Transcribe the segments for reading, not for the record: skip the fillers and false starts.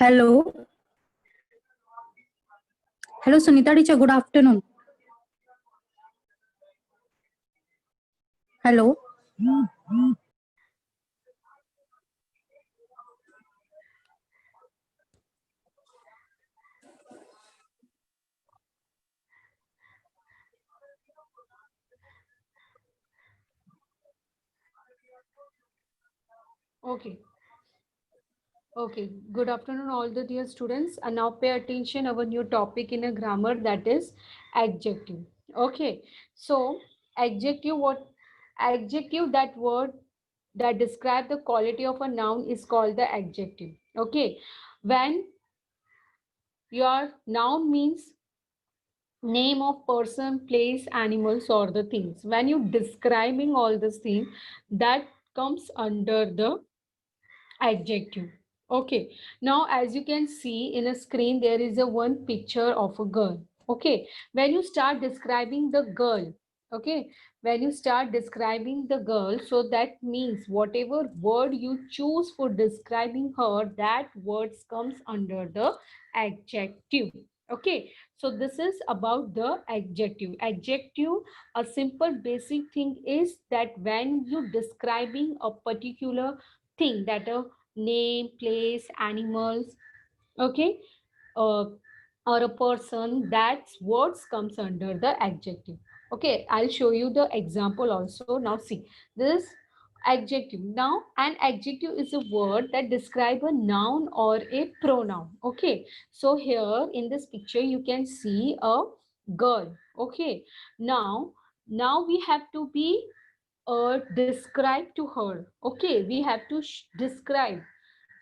Hello. Hello, Sunita teacher. Good afternoon. Hello. Okay, okay. Good afternoon, all the dear students. And now pay attention our new topic in a grammar, that is adjective. Okay, so adjective, what adjective, that word that describe the quality of a noun is called the adjective. Okay, when your noun means name of person, place, animals, or the things. When you describing all these things, that comes under the adjective. Okay, now as you can see in a screen, there is a one picture of a girl. Okay, when you start describing the girl, okay, when you start describing the girl, so that means whatever word you choose for describing her, that words comes under the adjective. Okay, so this is about the adjective. Adjective, a simple basic thing is that when you describing a particular thing, that a name, place, animals, okay, uh, or a person, that's words comes under the adjective. Okay, I'll show you the example also. Now see this adjective. Now an adjective is a word that describe a noun or a pronoun. Okay, so here in this picture you can see a girl. Okay, now we have to be describe to her. Okay, we have to describe.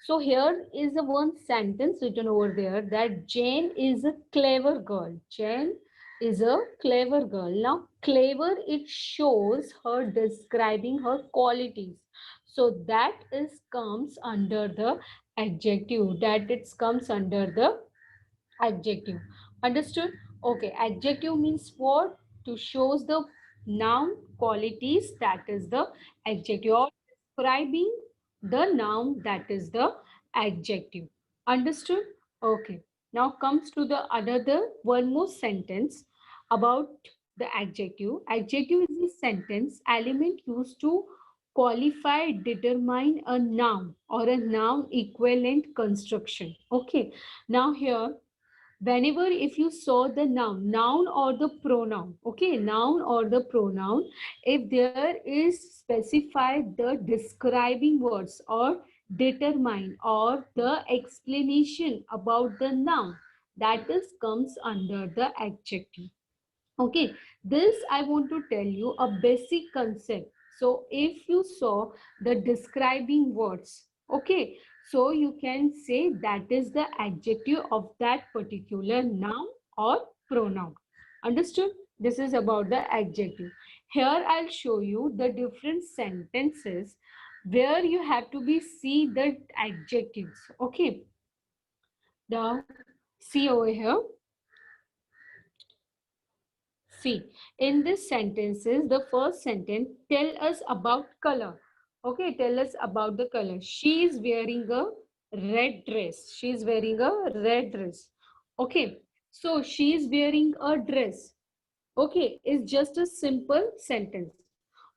So here is a one sentence written over there that Jane is a clever girl. Jane is a clever girl. Now clever, it shows her describing her qualities. So that is comes under the adjective. That it comes under the adjective. Understood? Okay, adjective means what? To shows the noun qualities, that is the adjective. Or describing the noun, that is the adjective. Understood? Okay, now comes to the another one more sentence about the adjective. Adjective is a sentence element used to qualify, determine a noun or a noun equivalent construction. Okay, now here whenever if you saw the noun or the pronoun, okay, noun or the pronoun, if there is specified the describing words or determine or the explanation about the noun, that is comes under the adjective. Okay, this I want to tell you a basic concept. So if you saw the describing words, okay, so you can say that is the adjective of that particular noun or pronoun. Understood? This is about the adjective. Here I'll show you the different sentences where you have to be see the adjectives. Okay, now see over here. See, in this sentences, the first sentence, tell us about color. Okay, tell us about the color. She is wearing a red dress. She is wearing a red dress. Okay, so she is wearing a dress. Okay, it's just a simple sentence.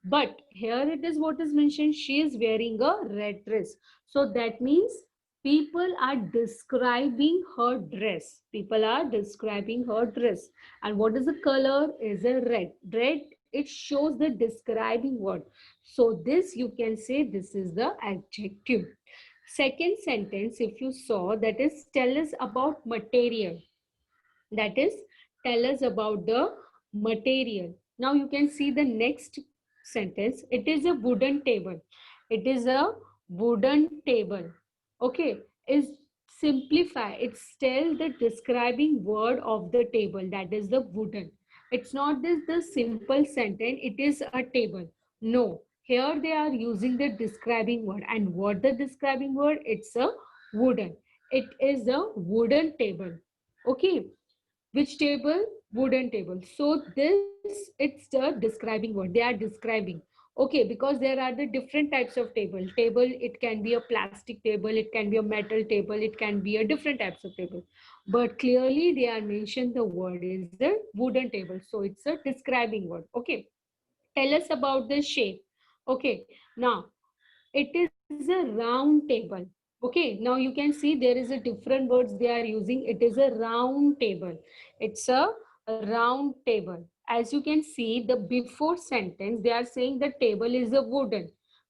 But here it is what is mentioned. She is wearing a red dress. So that means people are describing her dress. People are describing her dress. And what is the color? Is a red. Red, it shows the describing word. So this you can say this is the adjective. Second sentence, if you saw, that is tell us about material. That is tell us about the material. Now you can see the next sentence. It is a wooden table. It is a wooden table. Okay, is simplify. It's tell the describing word of the table, that is the wooden. It's not this the simple sentence, it is a table. No, here they are using the describing word. And what the describing word? It's a wooden. It is a wooden table. Okay, which table? Wooden table. So this, it's the describing word. They are describing. Okay, because there are the different types of table. Table, it can be a plastic table, it can be a metal table, it can be a different types of table. But clearly they are mentioned the word is a wooden table. So it's a describing word. Okay. Tell us about the shape. Okay. Now, it is a round table. Okay, now you can see there is a different words they are using. It is a round table. It's a round table. As you can see, the before sentence, they are saying the table is a wooden,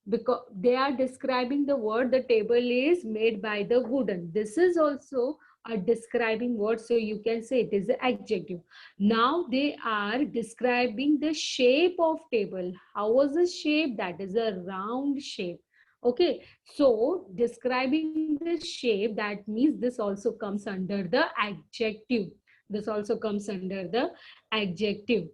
because they are describing the word the table is made by the wooden. This is also a describing word, so you can say it is an adjective. Now they are describing the shape of table. How was the shape? That is a round shape. Okay, so describing the shape, that means this also comes under the adjective. This also comes under the adjective.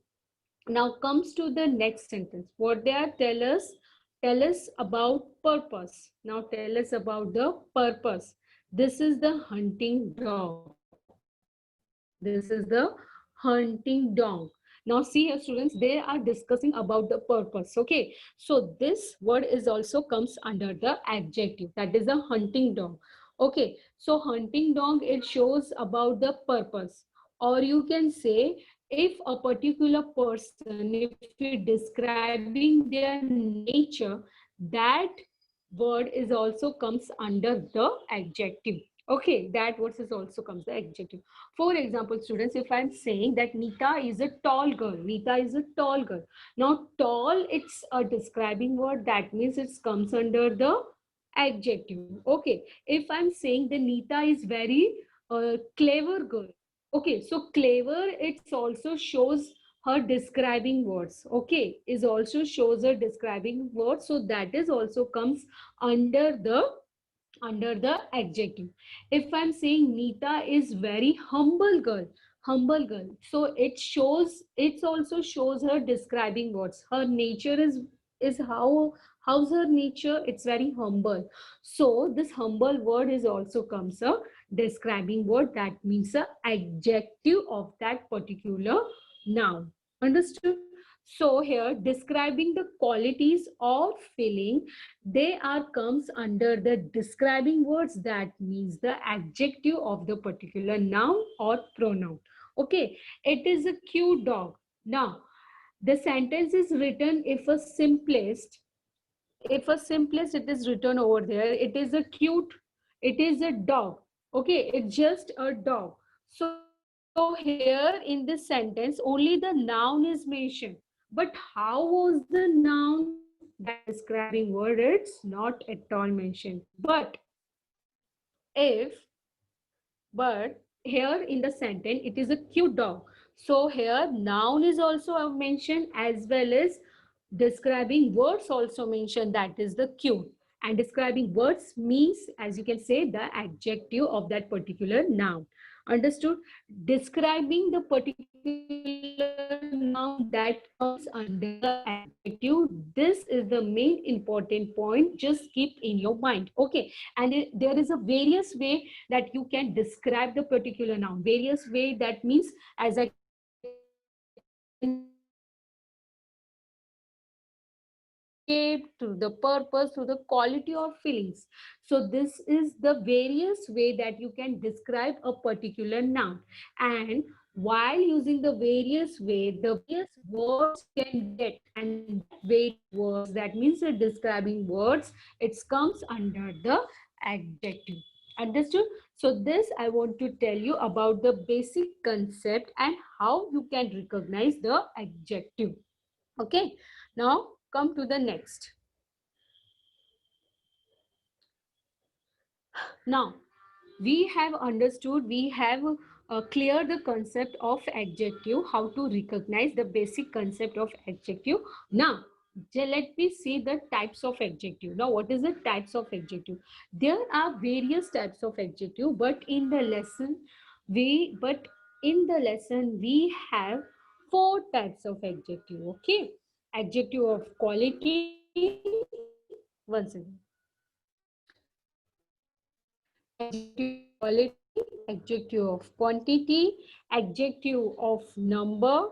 Now comes to the next sentence. What they are tell us about purpose. Now tell us about the purpose. This is the hunting dog. This is the hunting dog. Now see here students, they are discussing about the purpose. Okay, so this word is also comes under the adjective, that is a hunting dog. Okay, so hunting dog, it shows about the purpose. Or you can say, if a particular person, if we describing their nature, that word is also comes under the adjective. Okay, that word is also comes the adjective. For example, students, if I'm saying that Nita is a tall girl, Nita is a tall girl. Now, tall, it's a describing word. That means it comes under the adjective. Okay, if I'm saying the Nita is very clever girl. Okay, so clever, it's also shows her describing words. Okay, is also shows her describing words. So that is also comes under the adjective. If I'm saying Nita is very humble girl, so it also shows her describing words. Her nature is how's her nature? It's very humble. So this humble word is also comes a describing word. That means a adjective of that particular noun. Understood? So here describing the qualities or feeling, they are comes under the describing words. That means the adjective of the particular noun or pronoun. Okay, it is a cute dog. Now the sentence is written, if a simplest it is written over there, it is a cute, it is a dog. Okay, it's just a dog. So here in this sentence only the noun is mentioned, but how was the noun? That describing word, it's not at all mentioned. If but here in the sentence it is a cute dog, so here noun is also mentioned, as well as describing words also mentioned, that is the cute. And describing words means, as you can say, the adjective of that particular noun. Understood? Describing the particular noun, that comes under the adjective. This is the main important point, just keep in your mind. Okay, and there is a various way that you can describe the particular noun. Various way, that means, as I can say, to the shape, to the purpose, to the quality or feelings. So this is the various way that you can describe a particular noun. And while using the various way, the various words you can get, and that various words, that means the describing words, it comes under the adjective. Understood? So this I want to tell you about the basic concept and how you can recognize the adjective. Okay, now come to the next. Now we have understood, we have cleared the concept of adjective, how to recognize the basic concept of adjective. Now let me see the types of adjective. Now what is the types of adjective? There are various types of adjective, but in the lesson we have four types of adjective. Okay, adjective of quality. Once again, adjective of quality, adjective of quantity, adjective of number,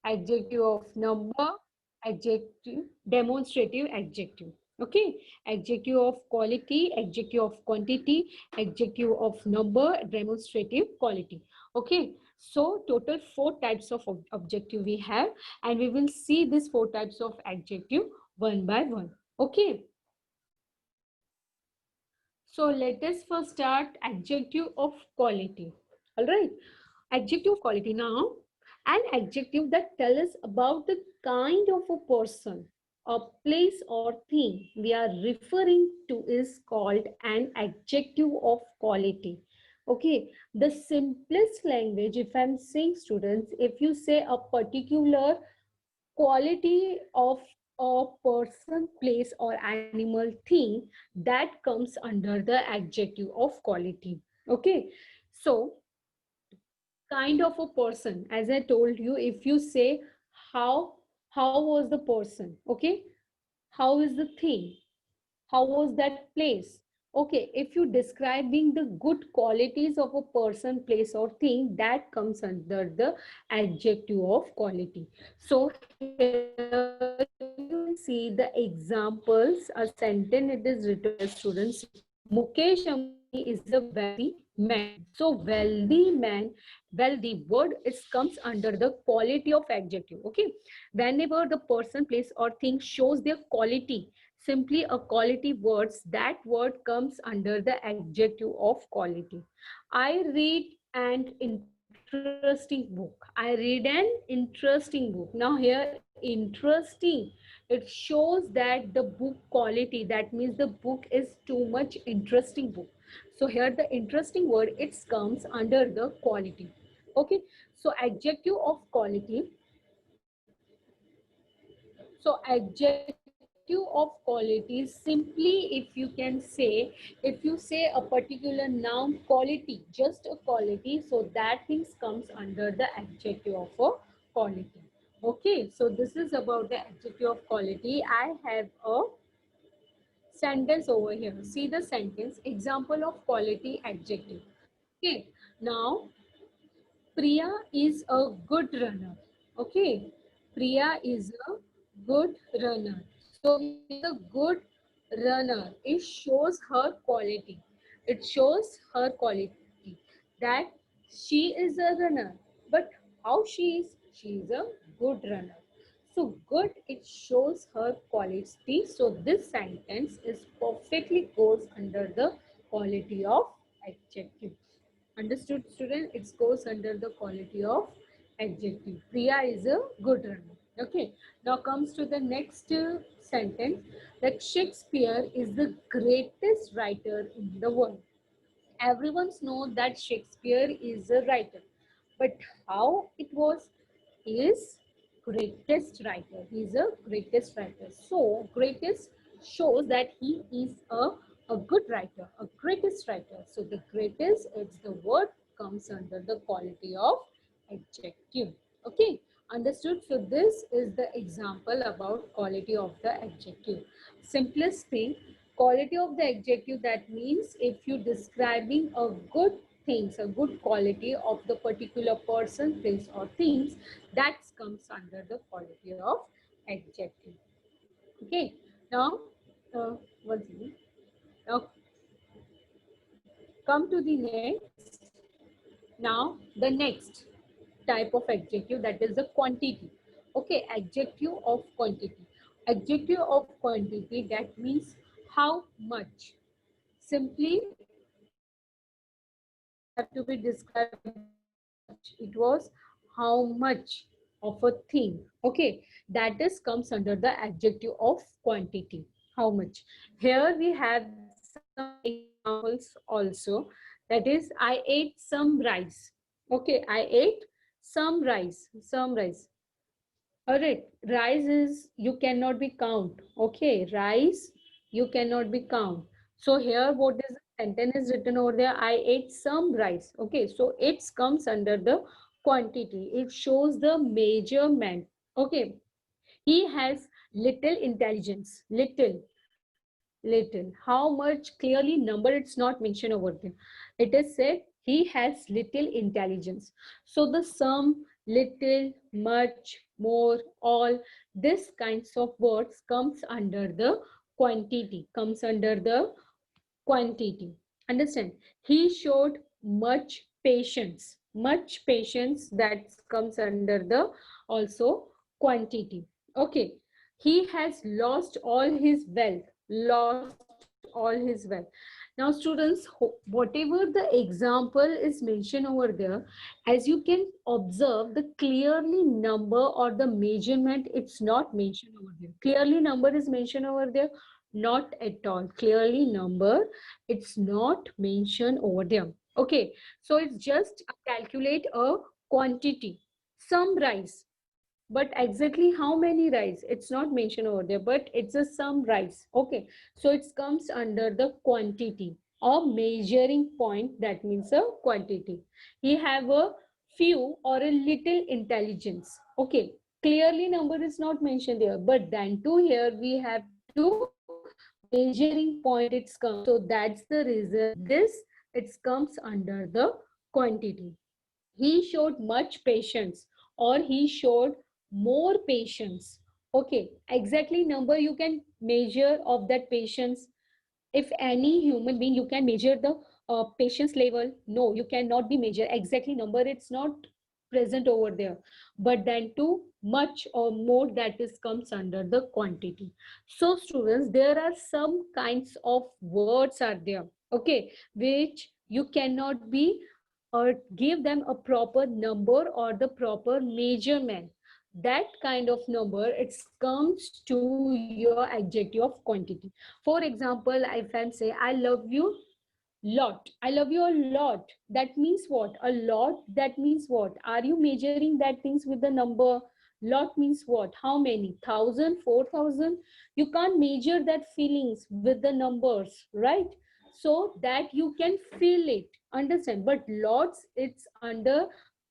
adjective of number, adjective, demonstrative adjective. Okay, adjective of quality, adjective of quantity, adjective of number, demonstrative quality. Okay, so total 4 types of objective we have, and we will see these 4 types of adjective one by one. Okay, so let us first start adjective of quality. All right, adjective of quality. Now, an adjective that tells us about the kind of a person, a place or thing we are referring to is called an adjective of quality. Okay, the simplest language, if I'm saying students, if you say a particular quality of a person, place, or animal thing, that comes under the adjective of quality. Okay, so kind of a person, as I told you, if you say how how was the person, okay, how is the thing, how was that place, okay, if you describing the good qualities of a person, place, or thing, that comes under the adjective of quality. So here you see the examples, a sentence, it is written as students, Mukesh Ambani is a wealthy man. So wealthy man, wealthy word, it comes under the quality of adjective. Okay, whenever the person, place, or thing shows their quality, simply a quality words, that word comes under the adjective of quality. I read an interesting book. I read an interesting book. Now here interesting, it shows that the book quality, that means the book is too much interesting book. So here the interesting word, it comes under the quality. Okay, so adjective of quality. So adjective of quality, simply if you can say, if you say a particular noun quality, just a quality, so that things comes under the adjective of a quality. Okay, so this is about the adjective of quality. I have a sentence over here. See the sentence, example of quality adjective. Okay, now Priya is a good runner. Okay, Priya is a good runner. So here the good runner, it shows her quality. It shows her quality that she is a runner. But how she is? She is a good runner. So good, it shows her quality. So this sentence is perfectly goes under the quality of adjective. Understood, student? It goes under the quality of adjective. Priya is a good runner. Okay. Now comes to the next sentence, that Shakespeare is the greatest writer in the world. Everyone knows that Shakespeare is a writer, but how it was? He is greatest writer. He is a greatest writer. So greatest shows that he is a good writer, a greatest writer. So the greatest, it's the word comes under the quality of adjective. Okay, understood? So this is the example about quality of the adjective. Simplest thing, quality of the adjective, that means if you describing a good things, a good quality of the particular person, place, or things, that comes under the quality of adjective. Okay, now one second. Now come to the next. Now the next type of adjective, that is the quantity. Okay, adjective of quantity. Adjective of quantity, that means how much. Simply have to be described much. It was how much of a thing. Okay, that is comes under the adjective of quantity. How much. Here we have some examples also. That is, I ate some rice. Okay, I ate some rice. Some rice. All right, rice is you cannot be count. Okay, rice you cannot be count. So here what is the sentence is written over there? I ate some rice. Okay, so it comes under the quantity. It shows the measurement. Okay, he has little intelligence. Little. How much clearly number it's not mentioned over there. It is said he has little intelligence. So the some, little, much, more, all. This kinds of words comes under the quantity, comes under the quantity. Understand? He showed much patience. Much patience, that comes under the also quantity. Okay. He has lost all his wealth. Lost all his wealth. Now, students, whatever the example is mentioned over there, as you can observe, the clearly number or the measurement, it's not mentioned over there. Clearly number is mentioned over there? Not at all. Clearly number, it's not mentioned over there. Okay, so it's just calculate a quantity, some rice, but exactly how many rice, it's not mentioned over there, but it's a some rice. Okay, so it comes under the quantity or measuring point, that means a quantity. He have a few or a little intelligence. Okay, clearly number is not mentioned there, but then too here we have to measuring point, it's come, so that's the reason this, it comes under the quantity. He showed much patience, or he showed more patience. Okay, exactly number you can measure of that patience. If any human being, you can measure the patience level? No, you cannot be measure exactly number, it's not present over there. But then too much or more, that is comes under the quantity. So students, there are some kinds of words are there, okay, which you cannot be or give them a proper number or the proper measurement. That kind of number, it comes to your adjective of quantity. For example, if I say I love you lot, I love you a lot, that means what? A lot, that means what? Are you measuring that things with the number? Lot means what? How many? 1,000, 4,000? You can't measure that feelings with the numbers, right? So that you can feel it, understand? But lots, it's under,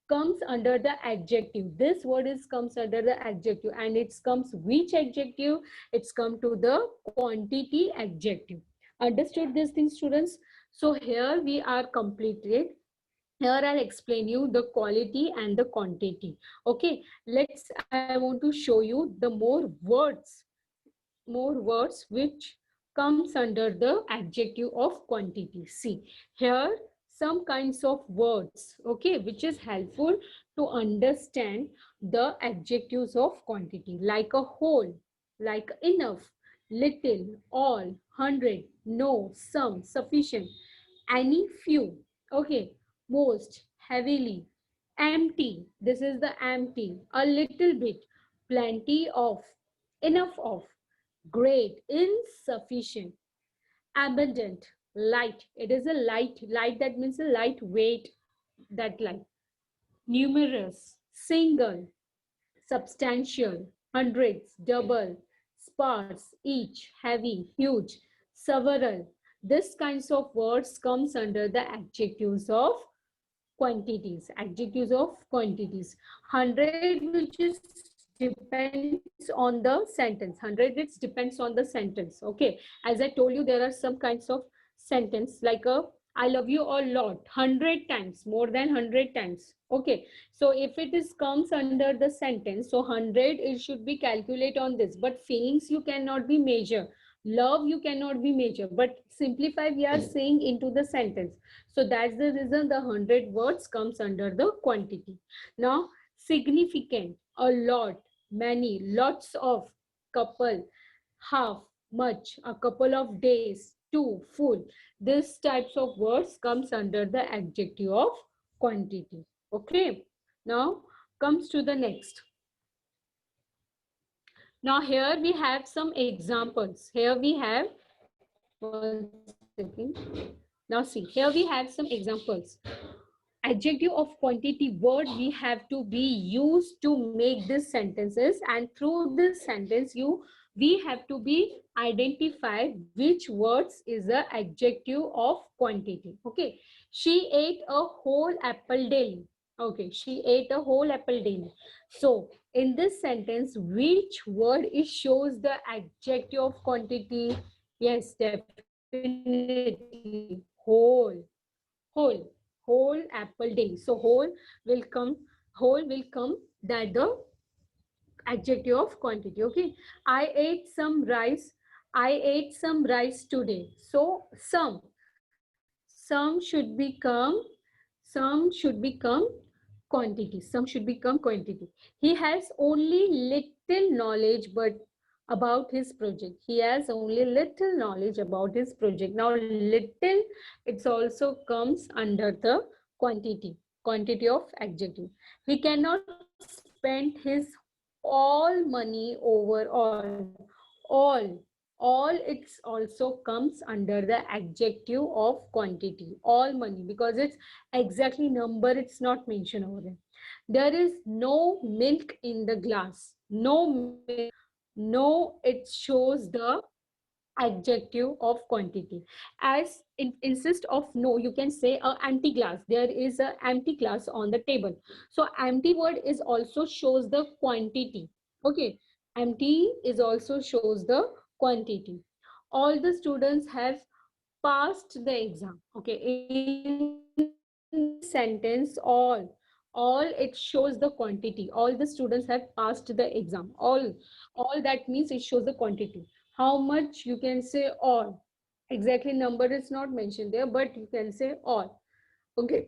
comes under the adjective. This word is comes under the adjective, and it comes which adjective? It's come to the quantity adjective. Understood this thing, students? So here we are completed. Here I'll explain you the quality and the quantity. Okay, let's, I want to show you the more words which comes under the adjective of quantity. See, here some kinds of words, okay, which is helpful to understand the adjectives of quantity, like a whole, like enough, little, all, 100, no, some, sufficient, any, few, okay, most, heavily, empty, this is the empty, a little bit, plenty of, enough of, great, insufficient, abundant, light, it is a light, light, that means a lightweight, that light, numerous, single, substantial, hundreds, double, sparse, each, heavy, huge, several. This kinds of words comes under the adjectives of quantities. Adjectives of quantities. 100, which is depends on the sentence. 100, it depends on the sentence. Okay, as I told you, there are some kinds of sentence like a I love you a lot, 100 times, more than 100 times. Okay, so if it is comes under the sentence, so 100, it should be calculate on this. But feelings you cannot be measure. Love you cannot be measure. But simplify, we are saying into the sentence. So that's the reason the 100 words comes under the quantity. Now, significant, a lot, many, lots of, couple, half, much, a couple of days, two, full. This types of words comes under the adjective of quantity. Okay. Now comes to the next. Now here we have some examples. Here we have, one second. Now see, here we have some examples. Adjective of quantity word we have to be used to make these sentences, and through this sentence we have to be identify which words is the adjective of quantity. Okay, she ate a whole apple daily. Okay, she ate a whole apple daily. So in this sentence, which word it shows the adjective of quantity? Yes, definitely whole. Whole apple day. So whole will come that the adjective of quantity. Okay, I ate some rice. I ate some rice today. So some should become quantity. Some should become quantity. He has only little knowledge but about his project. He has only little knowledge about his project. Now little, it's also comes under the quantity of adjective. He cannot spend his all money over all it's also comes under the adjective of quantity, all money, because it's exactly number, it's not mentioned over there. There is no milk in the glass, no milk. No, it shows the adjective of quantity. As insist of no, you can say a empty glass. There is a empty glass on the table. So empty word is also shows the quantity. Okay, empty is also shows the quantity. All the students have passed the exam. Okay, in this sentence, all it shows the quantity. All the students have passed the exam. All that means it shows the quantity. How much, you can say all. Exactly number is not mentioned there, but you can say all. Okay,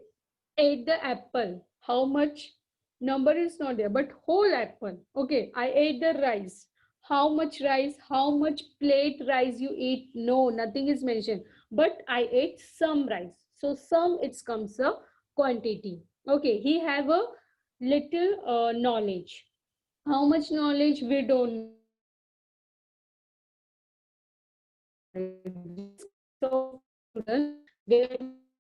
ate the apple. How much, number is not there, but whole apple. Okay, I ate the rice. How much rice, how much plate rice you eat? No, nothing is mentioned, but I ate some rice. So some, it comes a quantity. Okay, he have a little knowledge. How much knowledge, we don't know. This kinds of students, they are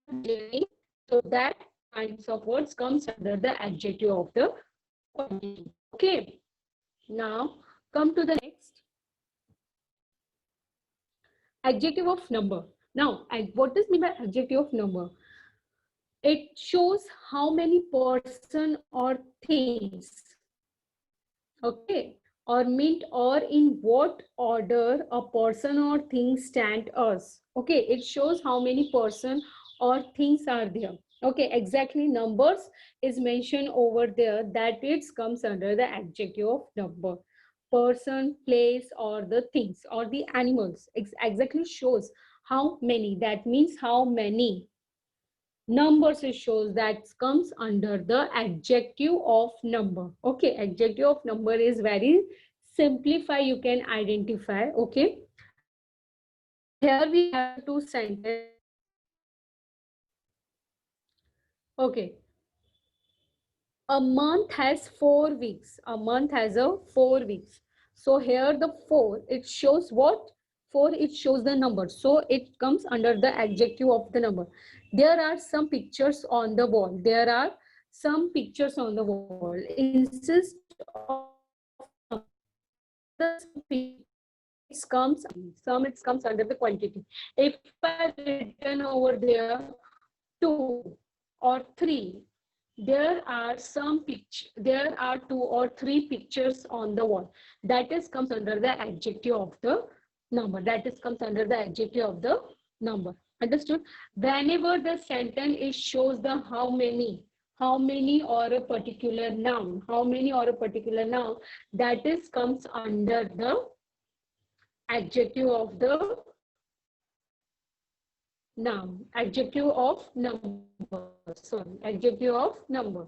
really, so that kinds of words comes under the adjective of the quantity. Okay, now come to the next adjective of number. Now, what does mean by adjective of number? It shows how many person or things, okay, or meant, or in what order a person or thing stand us. Okay, it shows how many person or things are there. Okay, exactly numbers is mentioned over there, that it comes under the adjective of number. Person, place, or the things or the animals, exactly shows how many, that means how many numbers, it shows, that comes under the adjective of number. Okay, adjective of number is very simplify, you can identify. Okay, here we have the two sentences. Okay, a month has 4 weeks. A month has a 4 weeks. So here the 4, it shows what? 4, it shows the number. So it comes under the adjective of the number. There are some pictures on the wall. There are some pictures on the wall. Insist of some. All the some pictures, it comes some, it comes under the quantity. If I written over there 2 or 3, there are some picture, there are 2 or 3 pictures on the wall, that is comes under the adjective of the number, that is comes under the adjective of the number. Understood? Whenever the sentence, it shows the how many or a particular noun, how many or a particular noun, that is comes under the adjective of the noun, adjective of number, sorry, adjective of number.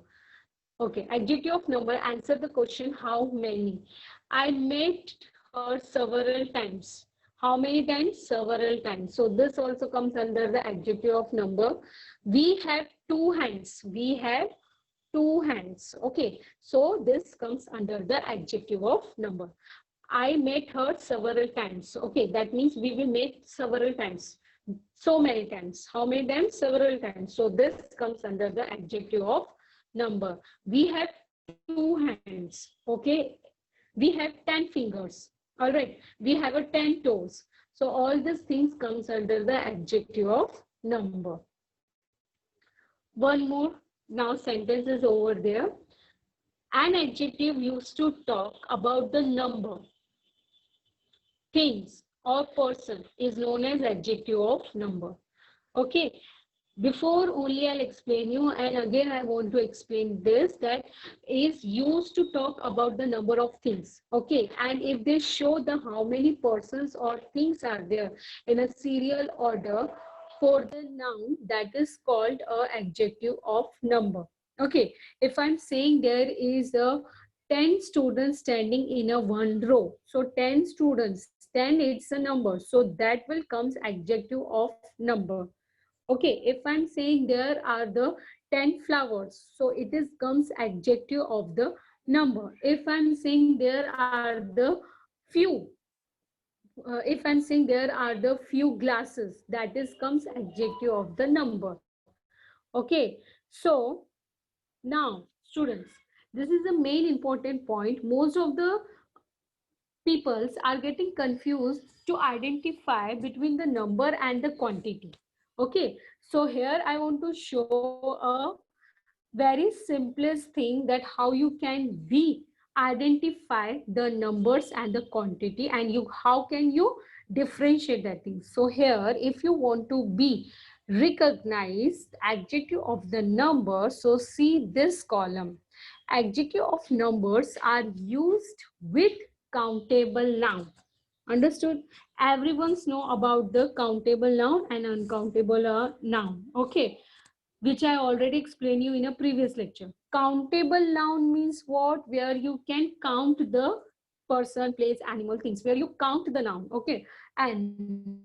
Okay, adjective of number, answer the question, how many. I met her several times. How many times? Several times. So this also comes under the adjective of number. We have 2 hands. We have 2 hands. Okay, so this comes under the adjective of number. I met her several times. Okay, that means we will meet several times. So many times. How many times? Several times. So this comes under the adjective of number. We have 2 hands. Okay, we have 10 fingers. All right, we have a 10 toes. So all these things comes under the adjective of number. One more. Now sentence is over there. An adjective used to talk about the number, things, or person is known as adjective of number. Okay, Before only I'll explain you, and again I want to explain this, that is used to talk about the number of things. Okay, and if they show the how many persons or things are there in a serial order for the noun, that is called a adjective of number. Okay, if I'm saying there is a 10 students standing in a one row, so 10 students, 10 it's a number, so that will comes adjective of number. Okay, if I'm saying there are the 10 flowers, so it is comes adjective of the number. If I'm saying there are the few, if I'm saying there are the few glasses, that is comes adjective of the number. Okay, so now students, this is the main important point. Most of the peoples are getting confused to identify between the number and the quantity. Okay, so here I want to show a very simplest thing, that how you can be identify the numbers and the quantity, and you how can you differentiate that thing. So here if you want to be recognize adjective of the number, so see this column. Adjective of numbers are used with countable noun. Understood? Everyone's know about the countable noun and uncountable noun. Okay, which I already explained you in a previous lecture. Countable noun means what? Where you can count the person, place, animal, things, where you count the noun. Okay, and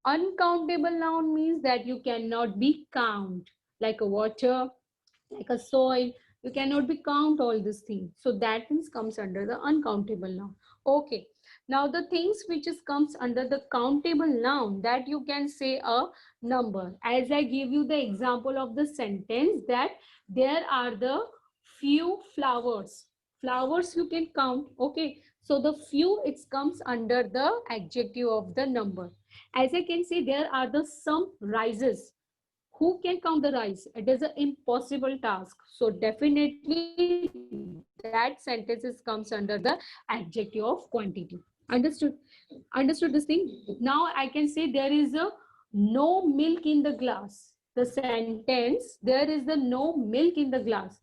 uncountable noun means that you cannot be count, like a water, like a soil. You cannot be count all these things, so that things comes under the uncountable noun. Okay, now the things which is comes under the countable noun, that you can say a number. As I give you the example of the sentence, that there are the few flowers. Flowers you can count. Okay, so the few, it comes under the adjective of the number. As I can say, there are the some rises. Who can count the rice? It is an impossible task. So definitely that sentences comes under the adjective of quantity. Understood? Understood this thing? Now I can say there is a no milk in the glass. The sentence, there is the no milk in the glass.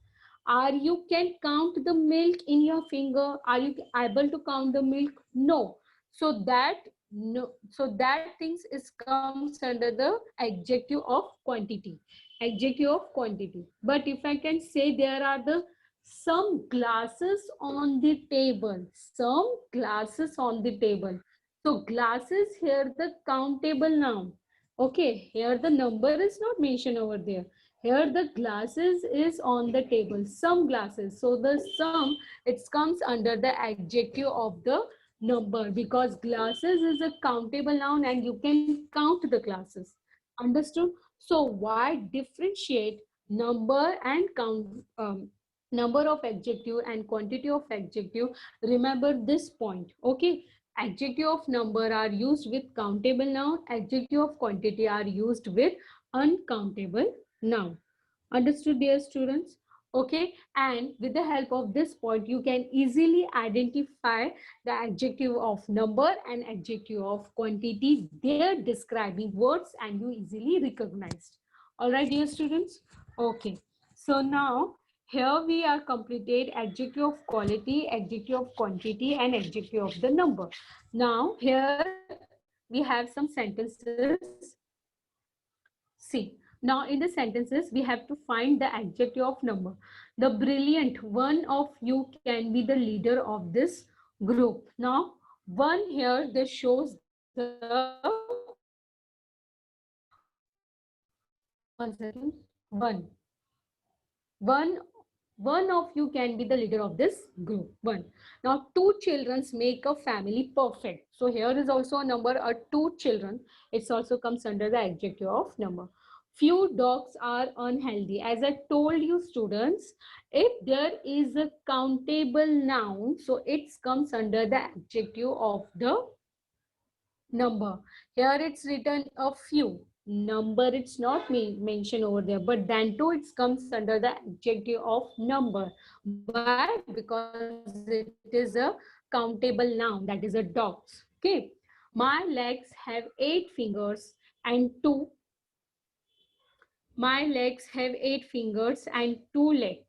Are you can count the milk in your finger? Are you able to count the milk? No. So that no, so that things is comes under the adjective of quantity. Adjective of quantity. But if I can say there are the some glasses on the table, some glasses on the table. So glasses here the countable noun. Okay, here the number is not mentioned over there. Here the glasses is on the table, some glasses. So the sum, it comes under the adjective of the number, because glasses is a countable noun and you can count the glasses. Understood? So why differentiate number and count, number of adjective and quantity of adjective? Remember this point. Okay, adjective of number are used with countable noun, adjective of quantity are used with uncountable noun. Understood, dear students? Okay, and with the help of this point, you can easily identify the adjective of number and adjective of quantity. They're describing words and you easily recognized. All right, dear students? Okay, so now here we are completed adjective of quality, adjective of quantity, and adjective of the number. Now here we have some sentences. See, now in the sentences, we have to find the adjective of number. The brilliant one of you can be the leader of this group. Now, one here, this shows the, one second, one one of you can be the leader of this group. One. Now two children make a family perfect. So here is also a number, two children. It also comes under the adjective of number. Few dogs are unhealthy. As I told you students, if there is a countable noun, so it comes under the adjective of the number. Here it's written a few. Number it's not mentioned over there, but then too it comes under the adjective of number. Why? Because it is a countable noun, that is a dogs. Okay. My legs have 8 fingers and 2 My legs have 8 fingers and 2 legs.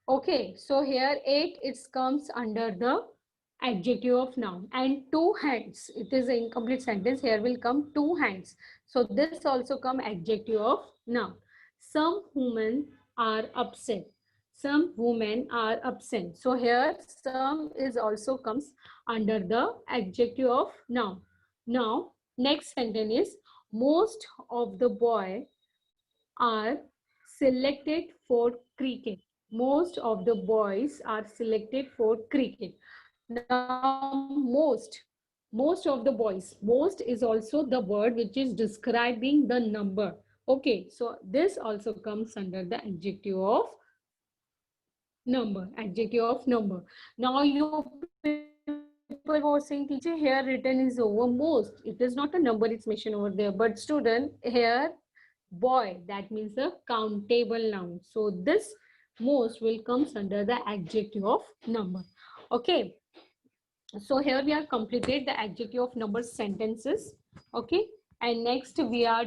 Okay, so here 8 it comes under the adjective of noun, and 2 hands. It is an incomplete sentence. Here will come 2 hands. So this also come adjective of noun. Some women are upset. Some women are absent. So here some is also comes under the adjective of noun. Now next sentence is most of the boy are selected for cricket. Most of the boys are selected for cricket. Now most of the boys, most is also the word which is describing the number. Okay, so this also comes under the adjective of number, adjective of number. Now you people were saying, teacher, here written is over most. It is not a number, it's mentioned over there. But student, here boy, that means a countable noun. So this most will comes under the adjective of number. Okay, so here we are completed the adjective of number sentences. Okay, and next we are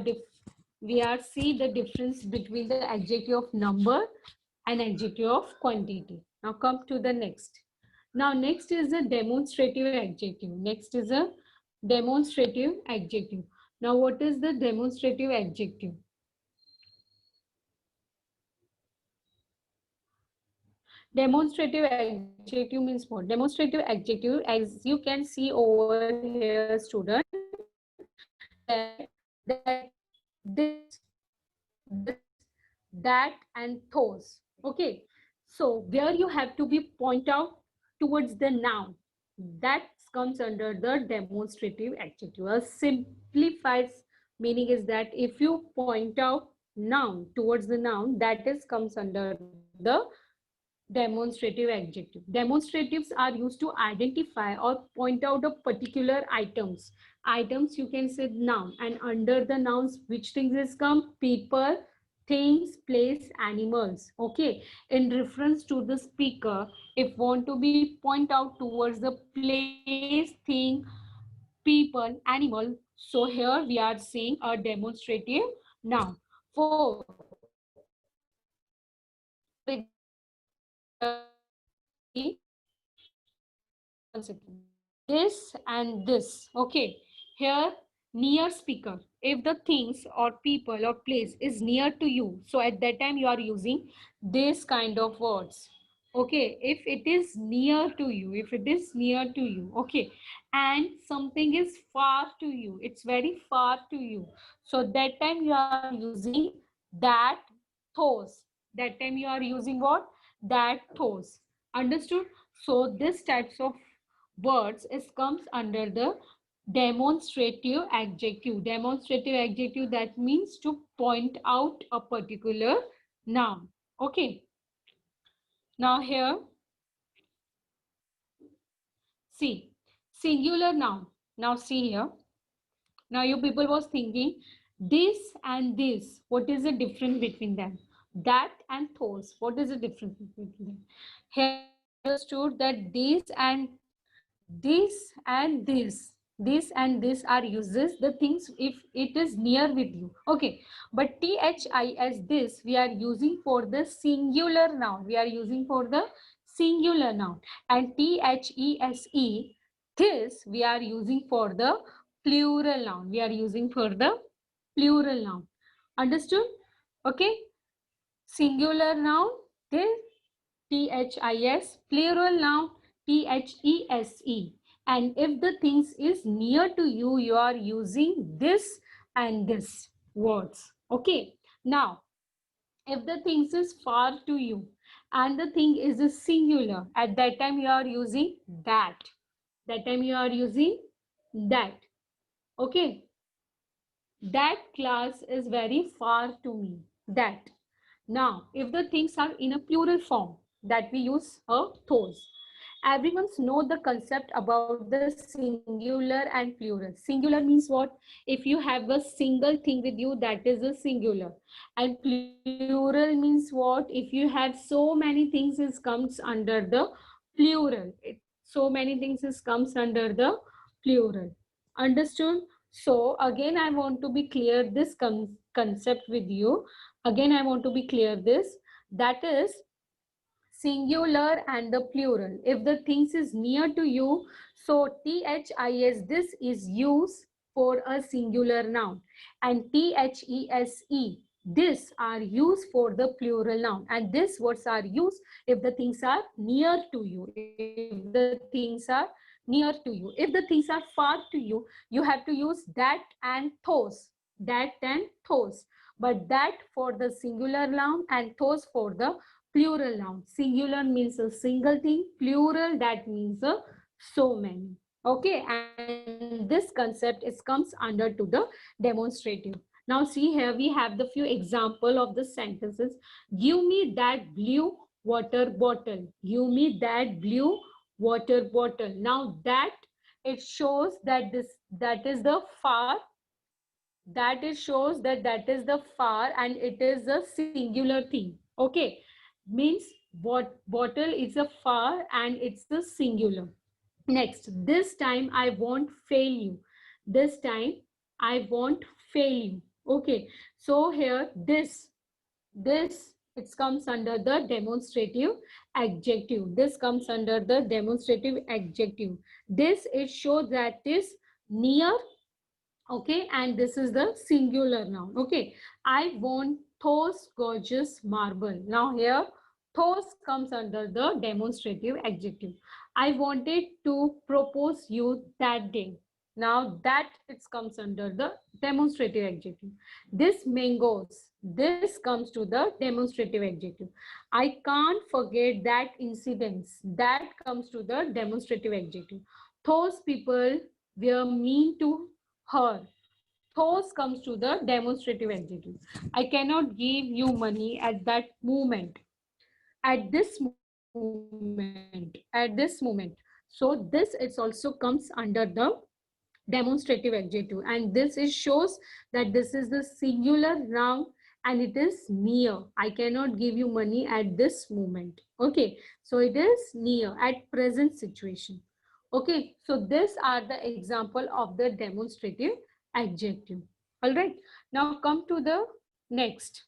see the difference between the adjective of number and adjective of quantity. Now come to the next. Now next is a demonstrative adjective. Next is a demonstrative adjective. Now what is the demonstrative adjective? Demonstrative adjective means what? Demonstrative adjective, as you can see over here, student, that this, that, and those. Okay. So where you have to be point out towards the noun, that comes under the demonstrative adjective. A simplified meaning is that if you point out noun towards the noun, that is comes under the demonstrative adjective. Demonstratives are used to identify or point out the particular items. Items you can say noun, and under the nouns which things is come? People, things, place, animals. Okay, in reference to the speaker, if want to be point out towards the place, thing, people, animal, so here we are saying a demonstrative noun. For this and this. Okay, here near speaker, if the things or people or place is near to you, so at that time you are using this kind of words. Okay, if it is near to you, if it is near to you, okay, and something is far to you, it's very far to you, so that time you are using that, those. That time you are using what? That, those. Understood? So this types of words is comes under the demonstrative adjective. Demonstrative adjective, that means to point out a particular noun. Okay, now here see singular noun. Now see here, now you people was thinking this and this, what is the difference between them? That and those, what is the difference between them? Here understood that this and this are uses the things if it is near with you. Okay, but thi as this we are using for the singular noun. We are using for the singular noun, and these, this we are using for the plural noun. We are using for the plural noun. Understood? Okay, singular noun this, this, plural noun these. And if the things is near to you, you are using this and this words. Okay, now if the things is far to you and the thing is a singular, at that time you are using that. That time you are using that. Okay, that class is very far to me. That. Now, if the things are in a plural form, that we use a those. Everyone's know the concept about the singular and plural. Singular means what? If you have a single thing with you, that is a singular. And plural means what? If you have so many things, it comes under the plural. So many things is comes under the plural. Understood? So again, I want to be clear this concept with you. Again, I want to be clear this. That is singular and the plural. If the things is near to you, so THIS, this is used for a singular noun, and THESE, this are used for the plural noun, and these words are used if the things are near to you. If the things are near to you, if the things are far to you, you have to use that and those, that and those. But that for the singular noun and those for the plural noun. Singular means a single thing, plural that means a so many. Okay, and this concept is comes under to the demonstrative. Now see here we have the few example of the sentences. Give me that blue water bottle. Give me that blue water bottle. Now that it shows that that is the far, that it shows that that is the far and it is a singular thing. Okay, means what bottle is a far and it's a singular. Next, this time I won't fail you. This time I won't fail you. Okay, so here this it comes under the demonstrative adjective. This comes under the demonstrative adjective. This it shows that is near. Okay, and this is the singular noun. Okay, I want those gorgeous marble. Now here those comes under the demonstrative adjective. I wanted to propose you that day. Now that it comes under the demonstrative adjective. This mangoes, this comes to the demonstrative adjective. I can't forget that incidents, that comes to the demonstrative adjective. Those people were mean to her. Those comes to the demonstrative adjective. I cannot give you money at that moment. At this moment. At this moment. So this is also comes under the demonstrative adjective, and this is shows that this is the singular noun and it is near. I cannot give you money at this moment. Okay, so it is near at present situation. Okay, so these are the example of the demonstrative adjective. All right, now come to the next.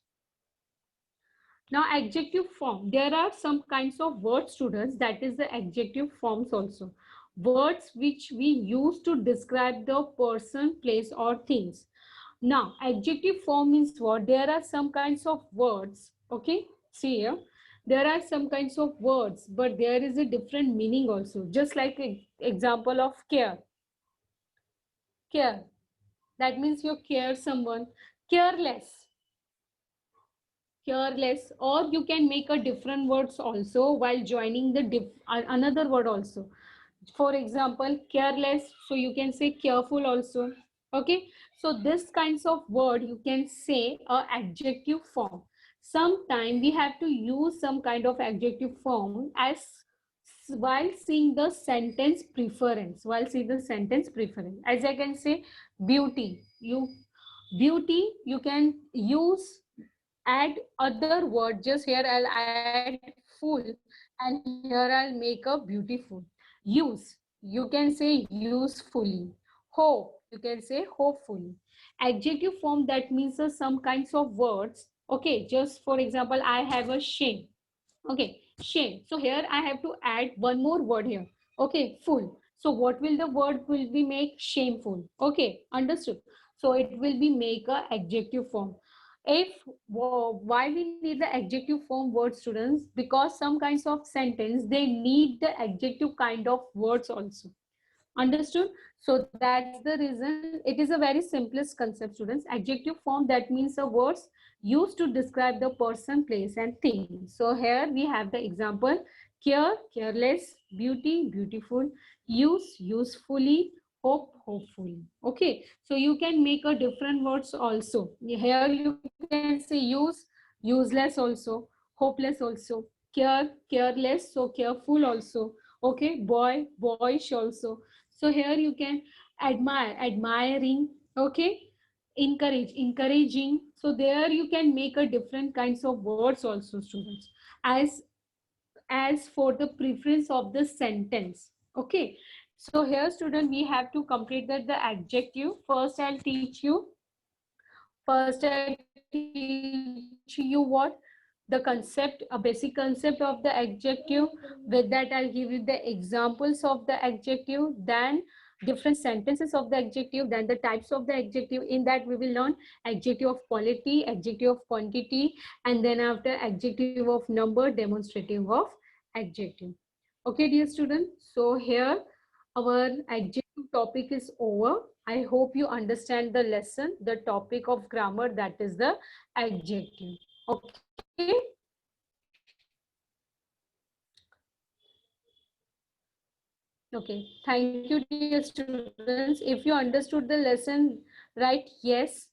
Now adjective form, there are some kinds of word students, that is the adjective forms also. Words which we use to describe the person, place or things. Now adjective form means what? There are some kinds of words, okay, see here. There are some kinds of words, but there is a different meaning also. Just like example of care. Care, that means you care someone. Careless, careless, or you can make a different words also while joining the another word also. For example, careless, so you can say careful also. Okay, so this kinds of word you can say a adjective form. Sometime we have to use some kind of adjective form as while seeing the sentence preference, while seeing the sentence preference. As I can say beauty, beauty you can use, add other word. Just here I'll add full and here I'll make a beautiful. Use, you can say usefully. Hope, you can say hopefully. Adjective form, that means some kinds of words. Okay, just for example, I have a shame. Okay, shame. So here I have to add one more word here. Okay, full. So what will the word will be make? Shameful. Okay, understood. So it will be make a adjective form. If why we need the adjective form word, students? Because some kinds of sentence they need the adjective kind of words also. Understood? So that's the reason it is a very simplest concept, students. Adjective form, that means the words used to describe the person, place and thing. So here we have the example: care, careless; beauty, beautiful; use, usefully; hope, hopefully. Okay, so you can make a different words also. Here you can say use, useless also; hopeless also; care, careless, so careful also. Okay, boy, boyish also. So here you can admire, admiring. Okay, encourage, encouraging. So there you can make a different kinds of words also, students, as for the preference of the sentence. Okay, So here student, we have to complete that the adjective. First I'll teach you. First I teach you what? The concept, a basic concept of the adjective. With that I'll give you the examples of the adjective, then different sentences of the adjective, then the types of the adjective. In that we will learn adjective of quality, adjective of quantity, and then after adjective of number, demonstrative of adjective. Okay dear students, so here our adjective topic is over. I hope you understand the lesson, the topic of grammar, that is the adjective. Okay. Okay. Thank you, dear students. If you understood the lesson, write yes.